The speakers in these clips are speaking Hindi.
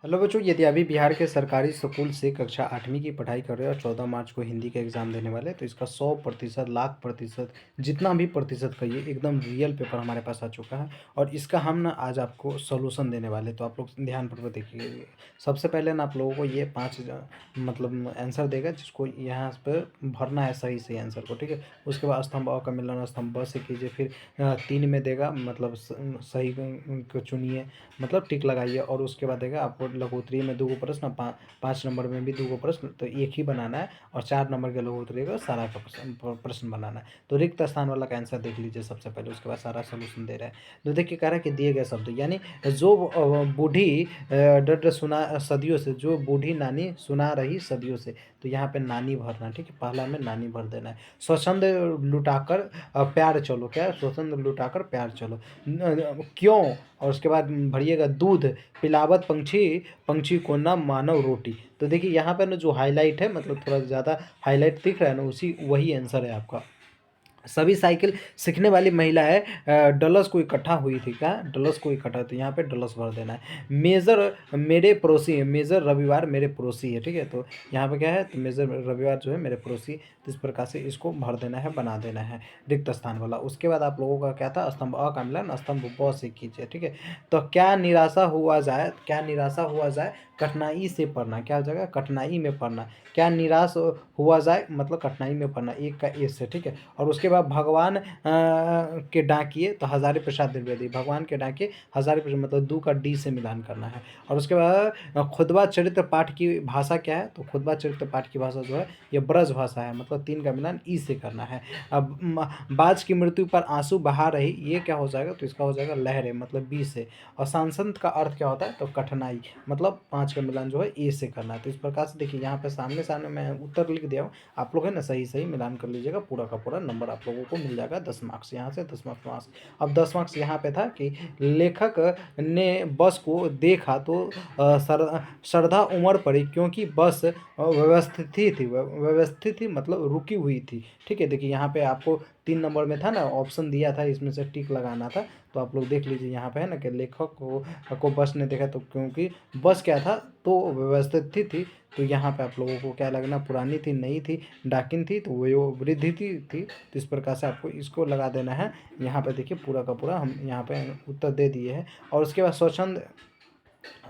हेलो बच्चों, यदि अभी बिहार के सरकारी स्कूल से कक्षा 8वीं की पढ़ाई कर रहे हो और 14 मार्च को हिंदी का एग्ज़ाम देने वाले हैं, तो इसका 100% लाख प्रतिशत जितना भी प्रतिशत कहिए एकदम रियल पेपर हमारे पास आ चुका है। और इसका हम ना आज आपको सॉल्यूशन देने वाले हैं, तो आप लोग ध्यानपूर्वक देखिए। सबसे पहले ना आप लोगों को ये पाँच मतलब आंसर देगा, जिसको यहाँ पर भरना है सही सही आंसर को, ठीक है। उसके बाद स्तंभ अ का मिलान स्तंभ ब से कीजिए। फिर 3 में देगा, मतलब सही को चुनिए, मतलब टिक लगाइए। और उसके बाद देगा आपको लघुत्तरीय में 2 गो प्रश्न, 5 नंबर में भी 2 गो प्रश्न, तो एक ही बनाना है। और 4 नंबर के लघुत्तरीय का सारा का प्रश्न बनाना है। तो रिक्त स्थान वाला का आंसर देख लीजिए सबसे पहले, उसके बाद सारा सोल्यूशन दे रहा है। तो देखिए कह रहा है कि दिए गए शब्द, यानी जो बूढ़ी डर सुना सदियों से, जो बूढ़ी नानी सुना रही सदियों से, तो यहाँ पे नानी भरना, ठीक है। पहला में नानी भर देना है। स्वच्छंद लुटाकर प्यार चलो, क्या है, स्वच्छंद लुटाकर प्यार चलो, क्यों। और उसके बाद भरिएगा दूध पिलावत पंछी, पंछी को ना मानव रोटी। तो देखिए यहाँ पे ना जो हाईलाइट है, मतलब थोड़ा ज़्यादा हाईलाइट दिख रहा है ना, उसी वही आंसर है आपका। सभी साइकिल सीखने वाली महिलाएं डलस को इकट्ठा हुई थी, क्या, डलस को इकट्ठा, तो यहाँ पे डलस भर देना है। मेजर मेरे पड़ोसी है, मेजर रविवार मेरे पड़ोसी है, ठीक है। तो यहाँ पे क्या है, तो मेजर रविवार जो है मेरे पड़ोसी, तो इस प्रकार से इसको भर देना है, बना देना है रिक्त स्थान वाला। उसके बाद आप लोगों का क्या था, स्तंभ अ का मिलान स्तंभ ब से कीजिए, ठीक है। तो क्या निराशा हुआ जाए, क्या निराशा हुआ जाए, कठिनाई से पढ़ना, क्या हो जाएगा, कठिनाई में पढ़ना। क्या निराश हुआ जाए, मतलब कठिनाई में पढ़ना, एक का ए से, ठीक है। और उसके बाद भगवान के डाकिए, तो हजारी प्रसाद द्विवेदी, भगवान के डाकिए हजारी प्रसाद, मतलब 2 का डी से मिलान करना है। और उसके बाद खुतबा चरित्र पाठ की भाषा क्या है, तो खुतबा चरित्र पाठ की भाषा जो है ये ब्रज भाषा है, मतलब 3 का मिलान ई से करना है। अब बाज की मृत्यु पर आंसू बहा रही, ये क्या हो जाएगा, तो इसका हो जाएगा लहरें, मतलब बी से। और सांसद का अर्थ क्या होता है, तो कठिनाई, मतलब 5 का मिलान जो है ए से करना है। तो इस प्रकार से देखिए यहाँ पे सामने सामने मैं उत्तर लिख दिया हूँ, आप लोग है ना सही सही मिलान कर लीजिएगा, पूरा का पूरा नंबर आप लोगों को मिल जाएगा 10 मार्क्स, यहाँ से 10 मार्क्स वहाँ से। अब 10 मार्क्स यहाँ पे था कि लेखक ने बस को देखा तो श्रद्धा उमड़ पड़ी, क्योंकि बस व्यवस्थित ही थी, व्यवस्थित थी मतलब रुकी हुई थी, ठीक है। देखिए यहाँ पे आपको 3 नंबर में था ना, ऑप्शन दिया था, इसमें से टिक लगाना था। तो आप लोग देख लीजिए यहाँ पे है ना कि लेखक को बस ने देखा, तो क्योंकि बस क्या था, तो व्यवस्थित थी। तो यहाँ पे आप लोगों को क्या लगना, पुरानी थी, नई थी, डाकिन थी, तो वो वृद्धि थी। तो इस प्रकार से आपको इसको लगा देना है। यहाँ पे देखिए पूरा का पूरा हम यहाँ पे उत्तर दे दिए हैं। और उसके बाद स्वच्छंद,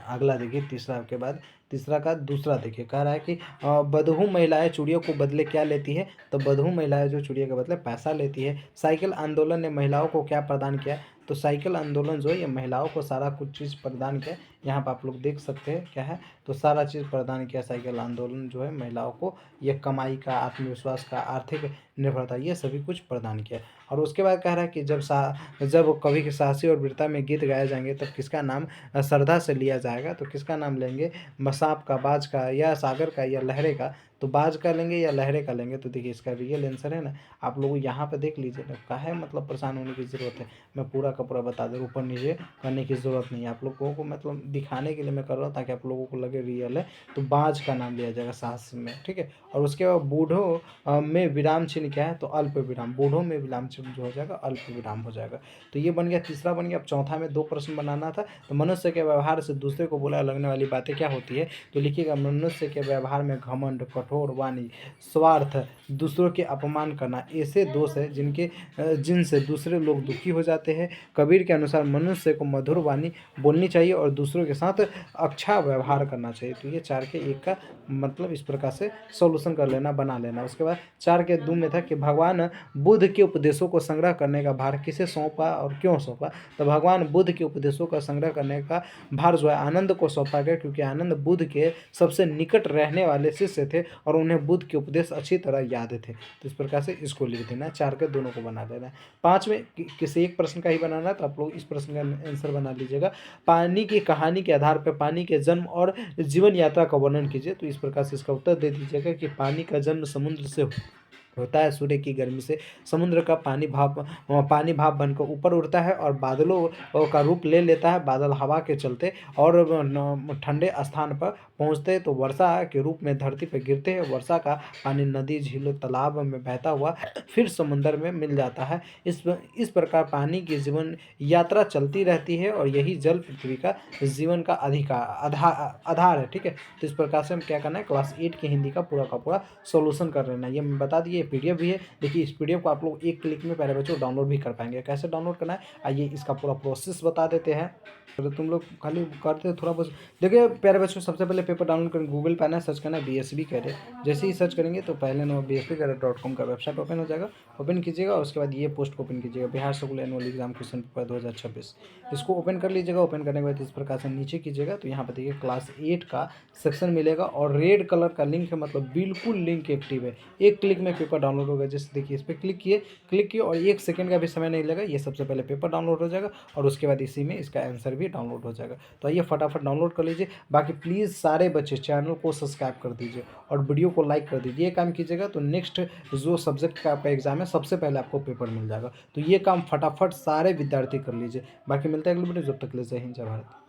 अगला देखिए तीसरा के बाद, तीसरा का दूसरा देखिए कह रहा है कि बदहू महिलाएं चूड़ियों को बदले क्या लेती है, तो बदहू महिलाएं जो चूड़ियों के बदले पैसा लेती है। साइकिल आंदोलन ने महिलाओं को क्या प्रदान किया, तो साइकिल आंदोलन जो है ये महिलाओं को सारा कुछ चीज़ प्रदान किया। यहाँ पर आप लोग देख सकते हैं क्या है, तो सारा चीज़ प्रदान किया साइकिल आंदोलन जो है महिलाओं को, ये कमाई का, आत्मविश्वास का, आर्थिक निर्भरता, ये सभी कुछ प्रदान किया। और उसके बाद कह रहा है कि जब कवि की साहसी और वीरता में गीत गाए जाएंगे, तब किसका नाम श्रद्धा से लिया जाएगा, तो किसका नाम लेंगे, सांप का, बाज का, या सागर का, या लहरे का। तो बाज का लेंगे या लहरे का लेंगे, तो देखिए इसका रियल आंसर है ना, आप लोग यहाँ पे देख लीजिए ना, काहे मतलब परेशान होने की ज़रूरत है, मैं पूरा का पूरा बता दूँ, ऊपर नीचे करने की ज़रूरत नहीं है। आप लोगों को मतलब दिखाने के लिए मैं कर रहा हूँ, ताकि आप लोगों को लगे रियल है। तो बाज का नाम लिया जाएगा साहस में, ठीक है। और उसके बाद बूढ़ों में विराम चिन्ह क्या है, तो अल्प विराम, बूढ़ों में विराम चिन्ह जो हो जाएगा अल्प विराम हो जाएगा। तो ये बन गया, तीसरा बन गया। अब चौथा में 2 प्रश्न बनाना था। तो मनुष्य के व्यवहार से दूसरे को बुरा लगने वाली बातें क्या होती है, तो लिखिएगा मनुष्य के व्यवहार में घमंड, कठोर वाणी, स्वार्थ, दूसरों के अपमान करना, ऐसे दोष है जिनसे दूसरे लोग दुखी हो जाते हैं। कबीर के अनुसार मनुष्य को मधुर वाणी बोलनी चाहिए और दूसरों के साथ अच्छा व्यवहार करना चाहिए। तो ये 4 के 1 का मतलब इस प्रकार से सॉल्यूशन कर लेना, बना लेना। उसके बाद 4 के 2 में था कि भगवान बुद्ध के उपदेशों को संग्रह करने का भार किसे सौंपा और क्यों सौंपा, तो भगवान बुद्ध के उपदेशों का संग्रह करने का भार जो है आनंद को सौंपा गया, क्योंकि आनंद बुद्ध के सबसे निकट रहने वाले शिष्य थे और उन्हें बुद्ध के उपदेश अच्छी तरह याद थे। तो इस प्रकार से इसको लिख देना है, 4 के दोनों को बना देना है। 5 में किसी एक प्रश्न का ही बनाना है, तो आप लोग इस प्रश्न का आंसर बना लीजिएगा। पानी की कहानी के आधार पर पानी के जन्म और जीवन यात्रा का वर्णन कीजिए। तो इस प्रकार से इसका उत्तर दे दीजिएगा कि पानी का जन्म समुद्र से होता है। सूर्य की गर्मी से समुद्र का पानी भाप बनकर ऊपर उड़ता है और बादलों का रूप ले लेता है। बादल हवा के चलते और ठंडे स्थान पर पहुँचते हैं तो वर्षा के रूप में धरती पर गिरते हैं। वर्षा का पानी नदी, झीलों, तालाब में बहता हुआ फिर समुद्र में मिल जाता है। इस प्रकार पानी की जीवन यात्रा चलती रहती है और यही जल पृथ्वी का जीवन का आधार है। ठीक है, तो इस प्रकार से हम क्या करना है, क्लास 8 की हिंदी का पूरा सॉल्यूशन कर लेना है। ये मैं बता दिए, पीडीएफ भी है। देखिए इस पीडीएफ को आप लोग एक क्लिक में प्यारे बच्चों डाउनलोड भी कर पाएंगे। कैसे डाउनलोड करना है आइए इसका पूरा प्रोसेस बता देते हैं। तो तुम लोग खाली करते थोड़ा बहुत। देखिए प्यारे बच्चों, सबसे पहले पेपर डाउनलोड करेंगे, गूगल पे आना है, सर्च करना है बीएसबी कैडेट। जैसे ही सर्च करेंगे तो पहले नंबर bsbcadet.com का वेबसाइट ओपन हो जाएगा। ओपन कीजिएगा और उसके बाद ये पोस्ट को ओपन कीजिएगा, Bihar school annual exam question paper 2026। इसको ओपन कर लीजिएगा। ओपन करने के बाद इस प्रकार से नीचे कीजिएगा तो यहाँ पर देखिए क्लास 8 का सेक्शन मिलेगा और रेड कलर का लिंक है, मतलब बिल्कुल लिंक एक्टिव है। एक क्लिक में पेपर डाउनलोड होगा। जैसे देखिए इस पर क्लिक किए और 1 सेकंड का भी समय नहीं लगा। ये सबसे पहले पेपर डाउनलोड हो जाएगा और उसके बाद इसी में इसका आंसर भी डाउनलोड हो जाएगा। तो आइए फटाफट डाउनलोड कर लीजिए। बाकी प्लीज़ सारे बच्चे चैनल को सब्सक्राइब कर दीजिए और वीडियो को लाइक कर दीजिए। ये काम कीजिएगा तो नेक्स्ट जो सब्जेक्ट का आपका एग्जाम है सबसे पहले आपको पेपर मिल जाएगा। तो ये काम फटाफट सारे विद्यार्थी कर लीजिए। बाकी मिलता है अगले वीडियो, जब तक ले जय हिंद जय भारत।